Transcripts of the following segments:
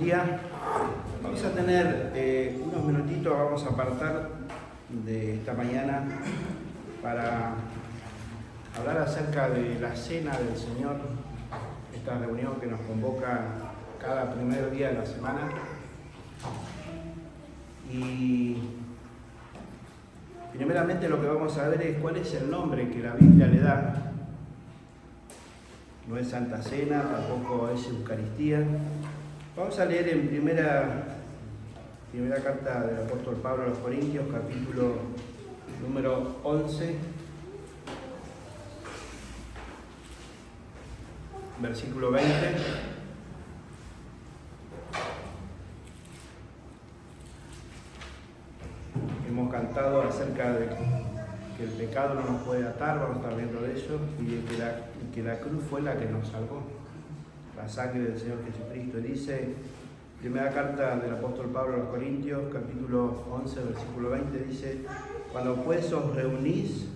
día. Vamos a tener unos minutitos, vamos a apartar de esta mañana para hablar acerca de la Cena del Señor, esta reunión que nos convoca cada primer día de la semana. Y primeramente lo que vamos a ver es cuál es el nombre que la Biblia le da. No es Santa Cena, tampoco es Eucaristía. Vamos a leer en primera carta del apóstol Pablo a los Corintios, capítulo número 11, versículo 20. Hemos cantado acerca de que el pecado no nos puede atar, vamos a estar viendo de eso, y de que la cruz fue la que nos salvó, la sangre del Señor Jesucristo. Y dice, primera carta del apóstol Pablo a los Corintios, capítulo 11, versículo 20, dice: cuando pues os reunís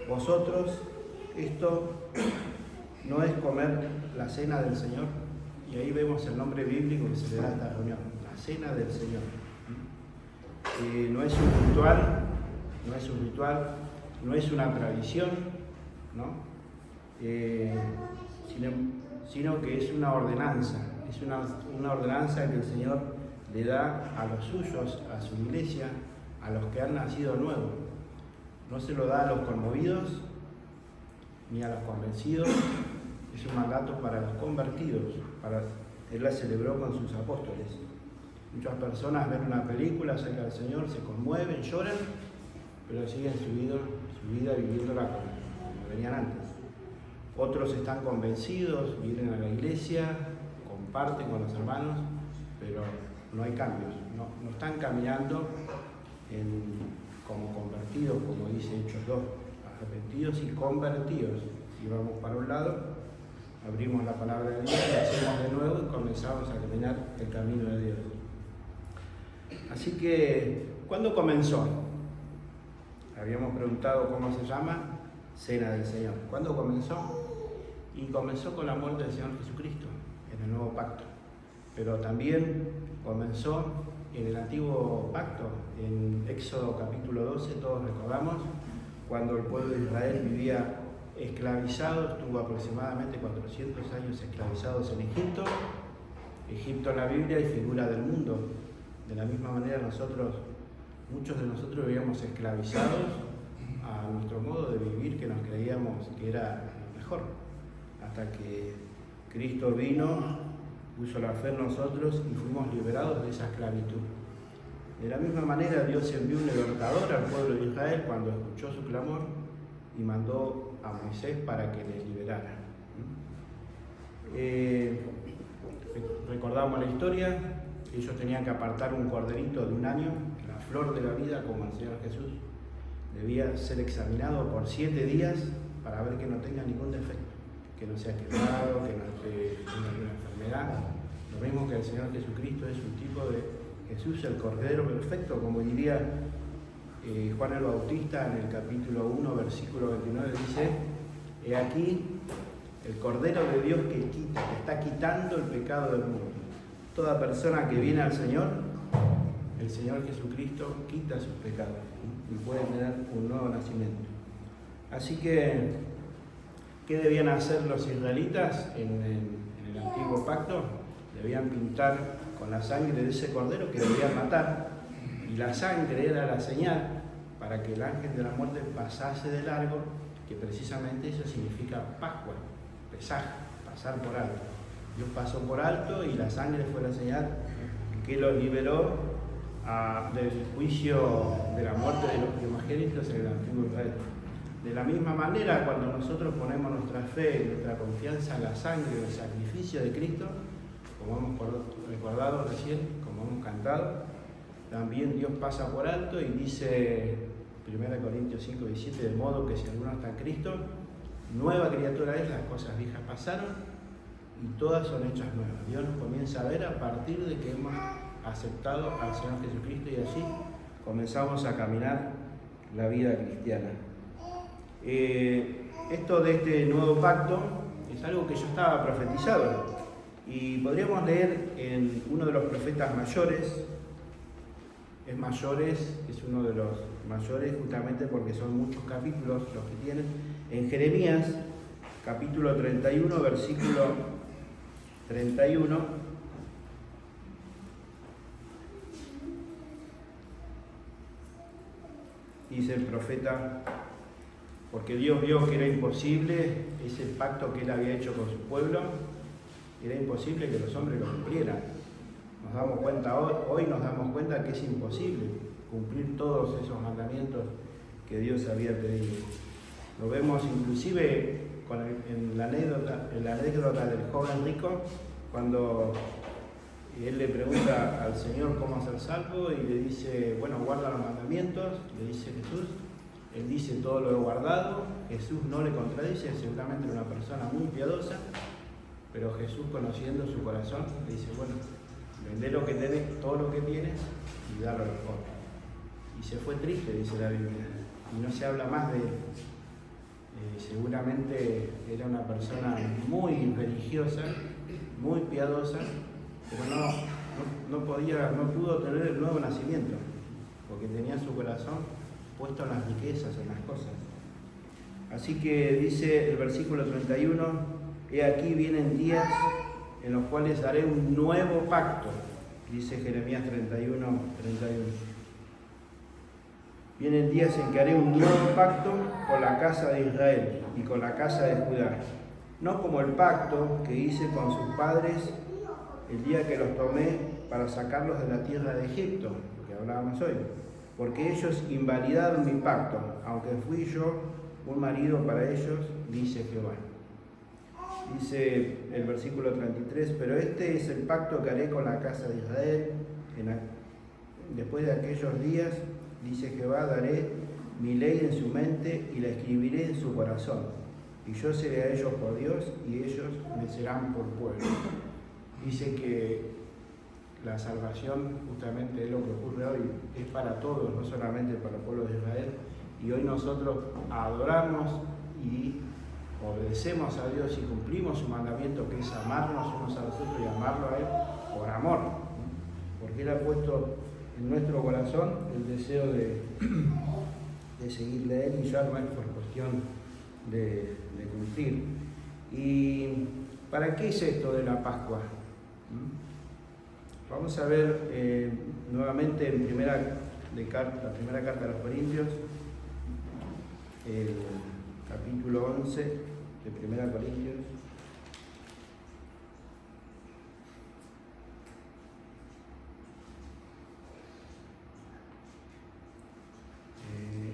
vosotros, esto no es comer la cena del Señor. Y ahí vemos el nombre bíblico que se le da a esta reunión, la cena del Señor. No es un ritual, no es una tradición, ¿no? Sino que es una ordenanza, una ordenanza que el Señor le da a los suyos, a su iglesia, a los que han nacido nuevos. No se lo da a los conmovidos ni a los convencidos, es un mandato para los convertidos. Él la celebró con sus apóstoles. Muchas personas ven una película acerca del Señor, se conmueven, lloran, pero siguen su vida viviéndola como venían antes. Otros están convencidos, vienen a la iglesia, comparten con los hermanos, pero no hay cambios, no están caminando como convertidos, como dice Hechos 2, arrepentidos y convertidos. Si vamos para un lado, abrimos la palabra de Dios, la hacemos de nuevo y comenzamos a caminar el camino de Dios. Así que, ¿cuándo comenzó? Habíamos preguntado cómo se llama, Cena del Señor. ¿Cuándo comenzó? Y comenzó con la muerte del Señor Jesucristo, en el nuevo pacto. Pero también comenzó en el antiguo pacto, en Éxodo capítulo 12, todos recordamos, cuando el pueblo de Israel vivía esclavizado, estuvo aproximadamente 400 años esclavizados en Egipto. Egipto en la Biblia es figura del mundo. De la misma manera muchos de nosotros vivíamos esclavizados a nuestro modo de vivir, que nos creíamos que era lo mejor, hasta que Cristo vino, puso la fe en nosotros y fuimos liberados de esa esclavitud. De la misma manera Dios envió un libertador al pueblo de Israel cuando escuchó su clamor y mandó a Moisés para que les liberara. Recordamos la historia. Ellos tenían que apartar un corderito de 1 año, la flor de la vida, como el Señor Jesús. Debía ser examinado por 7 días para ver que no tenga ningún defecto, que no sea quemado, que no tenga ninguna enfermedad. Lo mismo que el Señor Jesucristo es un tipo de Jesús, el Cordero perfecto, como diría Juan el Bautista en el capítulo 1, versículo 29, dice: he aquí el Cordero de Dios que está quitando el pecado del mundo. Toda persona que viene al Señor, el Señor Jesucristo quita sus pecados y puede tener un nuevo nacimiento. Así que, ¿qué debían hacer los israelitas en el antiguo pacto? Debían pintar con la sangre de ese cordero que debían matar, y la sangre era la señal para que el ángel de la muerte pasase de largo, que precisamente eso significa Pascua, Pesaj, pasar por alto. Dios pasó por alto y la sangre fue la señal que los liberó del juicio de la muerte de los primogénitos en el antiguo Israel. De la misma manera, cuando nosotros ponemos nuestra fe y nuestra confianza en la sangre y el sacrificio de Cristo, como hemos recordado recién, como hemos cantado, también Dios pasa por alto y dice 1 Corintios 5, 17, de modo que si alguno está en Cristo, nueva criatura es, las cosas viejas pasaron y todas son hechas nuevas. Dios nos comienza a ver a partir de que hemos aceptado al Señor Jesucristo y así comenzamos a caminar la vida cristiana. Esto de este nuevo pacto es algo que ya estaba profetizado Y podríamos leer en uno de los profetas mayores, es uno de los mayores justamente porque son muchos capítulos los que tienen, en Jeremías, capítulo 31, versículo 31, dice el profeta: porque Dios vio que era imposible ese pacto que Él había hecho con su pueblo, era imposible que los hombres lo cumplieran. Nos damos cuenta hoy nos damos cuenta que es imposible cumplir todos esos mandamientos que Dios había pedido. Lo vemos inclusive en la anécdota del joven rico, cuando él le pregunta al Señor cómo ser salvo y le dice, bueno, guarda los mandamientos, le dice Jesús. Él dice, todo lo he guardado. Jesús no le contradice, seguramente era una persona muy piadosa, pero Jesús, conociendo su corazón, le dice, bueno, vende lo que tenés, todo lo que tienes, y dalo a los pobres. Y se fue triste, dice la Biblia, y no se habla más de él. Seguramente era una persona muy religiosa, muy piadosa, pero no pudo tener el nuevo nacimiento, porque tenía su corazón puesto en las riquezas, en las cosas. Así que dice el versículo 31, he aquí vienen días en los cuales haré un nuevo pacto, dice Jeremías 31. Vienen días en que haré un nuevo pacto con la casa de Israel y con la casa de Judá, no como el pacto que hice con sus padres el día que los tomé para sacarlos de la tierra de Egipto, que hablábamos hoy, porque ellos invalidaron mi pacto, aunque fui yo un marido para ellos, dice Jehová. Dice el versículo 33, pero este es el pacto que haré con la casa de Israel. Después de aquellos días, dice Jehová, daré mi ley en su mente y la escribiré en su corazón. Y yo seré a ellos por Dios y ellos me serán por pueblo. Dice que la salvación justamente es lo que ocurre hoy, es para todos, no solamente para el pueblo de Israel. Y hoy nosotros adoramos y obedecemos a Dios y cumplimos su mandamiento, que es amarnos unos a los otros y amarlo a Él por amor, porque Él ha puesto en nuestro corazón el deseo de seguirle a Él, y ya no es por cuestión de cumplir. ¿Y para qué es esto de la Pascua? Vamos a ver nuevamente en la primera carta a los Corintios, el capítulo 11 de 1 Corintios. Eh,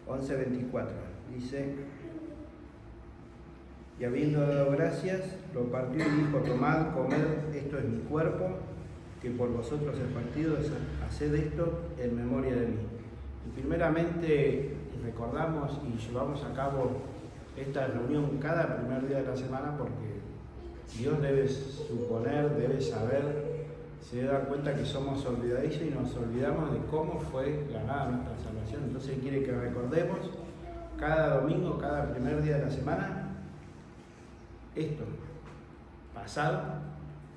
11:24 dice: y habiendo dado gracias, lo partió y dijo, tomad, comed, esto es mi cuerpo, que por vosotros es partido, haced esto en memoria de mí. Y primeramente recordamos y llevamos a cabo esta reunión cada primer día de la semana porque Dios debe suponer, debe saber, se debe dar cuenta que somos olvidadizos y nos olvidamos de cómo fue ganada nuestra salvación. Entonces Él quiere que recordemos cada domingo, cada primer día de la semana, esto, pasado,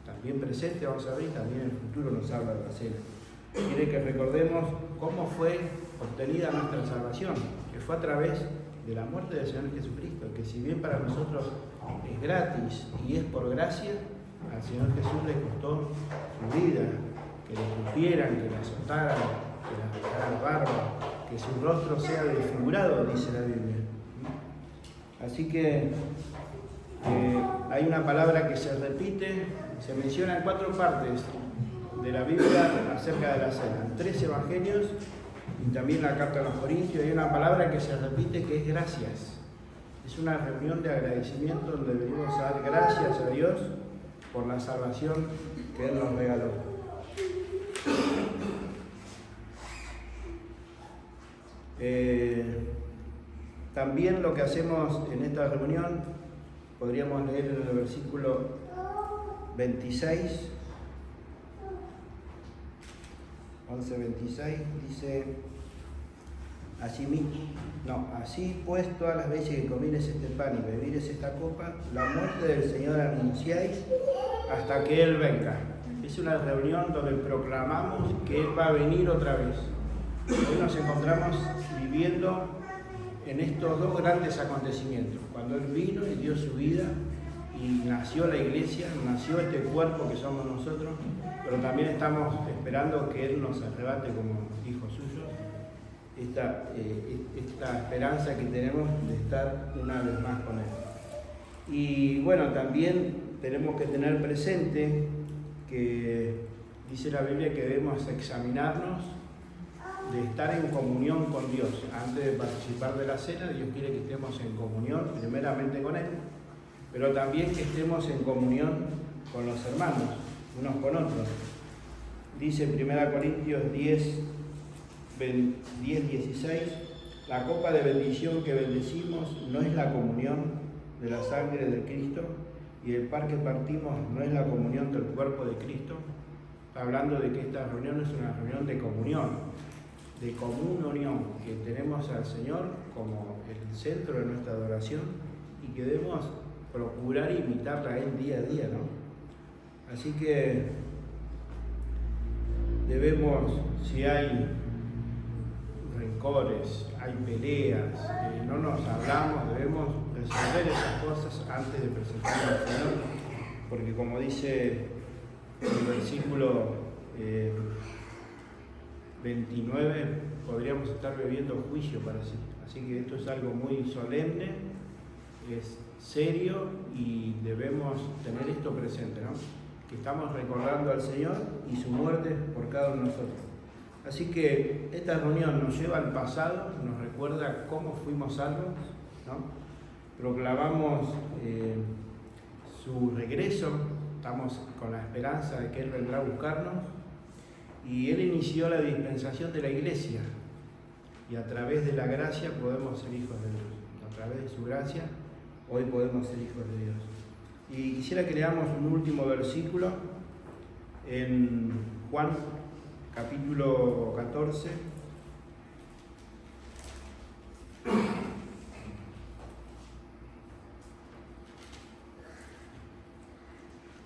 también presente, vamos a ver, y también en el futuro nos habla de la cena. Quiere que recordemos cómo fue obtenida nuestra salvación, que fue a través de la muerte del Señor Jesucristo, que si bien para nosotros es gratis y es por gracia, al Señor Jesús le costó su vida, que le escupieran, que le azotaran, que le arrancaran la barba, que su rostro sea desfigurado, dice la Biblia. Así que hay una palabra que se repite, se menciona en 4 partes de la Biblia acerca de la cena, en 3 evangelios y también la carta a los Corintios. Hay una palabra que se repite que es gracias. Es una reunión de agradecimiento donde venimos a dar gracias a Dios por la salvación que Él nos regaló. También lo que hacemos en esta reunión, podríamos leer en el versículo 26, 11:26, dice: Así pues, todas las veces que comieres este pan y bebieres esta copa, la muerte del Señor anunciáis hasta que Él venga. Es una reunión donde proclamamos que Él va a venir otra vez. Hoy nos encontramos viviendo en estos dos grandes acontecimientos. Cuando Él vino y dio su vida y nació la iglesia, nació este cuerpo que somos nosotros, pero también estamos esperando que Él nos arrebate como hijos suyos. Esta esperanza que tenemos de estar una vez más con Él. Y bueno, también tenemos que tener presente que dice la Biblia que debemos examinarnos de estar en comunión con Dios. Antes de participar de la cena, Dios quiere que estemos en comunión primeramente con Él, pero también que estemos en comunión con los hermanos, unos con otros. Dice 1 Corintios 10:16, la copa de bendición que bendecimos no es la comunión de la sangre de Cristo, y el pan que partimos no es la comunión del cuerpo de Cristo. Está hablando de que esta reunión es una reunión de comunión, que tenemos al Señor como el centro de nuestra adoración y que debemos procurar imitarla a Él día a día, ¿no? Así que debemos, si hay rencores, hay peleas, no nos hablamos, debemos resolver esas cosas antes de presentarlas al Señor, porque como dice el versículo 29, podríamos estar bebiendo juicio para sí. Así que esto es algo muy solemne, es serio y debemos tener esto presente, ¿no? Que estamos recordando al Señor y su muerte por cada uno de nosotros. Así que esta reunión nos lleva al pasado, nos recuerda cómo fuimos salvos, ¿no? Proclamamos su regreso, estamos con la esperanza de que Él vendrá a buscarnos y Él inició la dispensación de la iglesia y a través de la gracia podemos ser hijos de Dios. A través de su gracia hoy podemos ser hijos de Dios. Y quisiera que leamos un último versículo en Juan capítulo 14.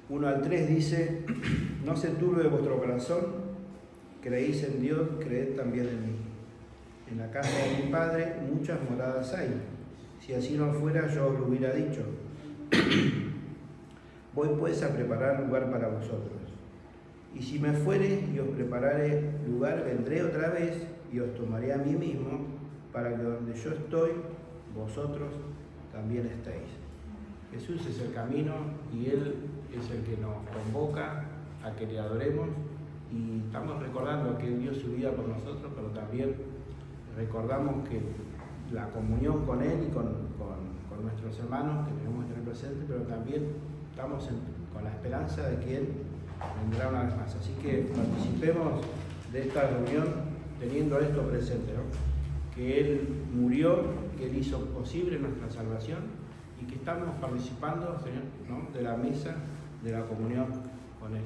Uno al 3 dice: no se turbe vuestro corazón, creéis en Dios, creed también en mí. En la casa de mi Padre muchas moradas hay. Si así no fuera, yo os lo hubiera dicho. Voy pues a preparar lugar para vosotros. Y si me fuere y os preparare lugar, vendré otra vez y os tomaré a mí mismo, para que donde yo estoy, vosotros también estéis. Jesús es el camino y Él es el que nos convoca a que le adoremos, y estamos recordando que Él dio su vida por nosotros, pero también recordamos que la comunión con Él y con nuestros hermanos que debemos tener presente, pero también estamos con la esperanza de que Él vendrá una vez más. Así que participemos de esta reunión teniendo esto presente, ¿no? Que Él murió, que Él hizo posible nuestra salvación y que estamos participando, Señor, ¿no? de la mesa de la comunión con Él.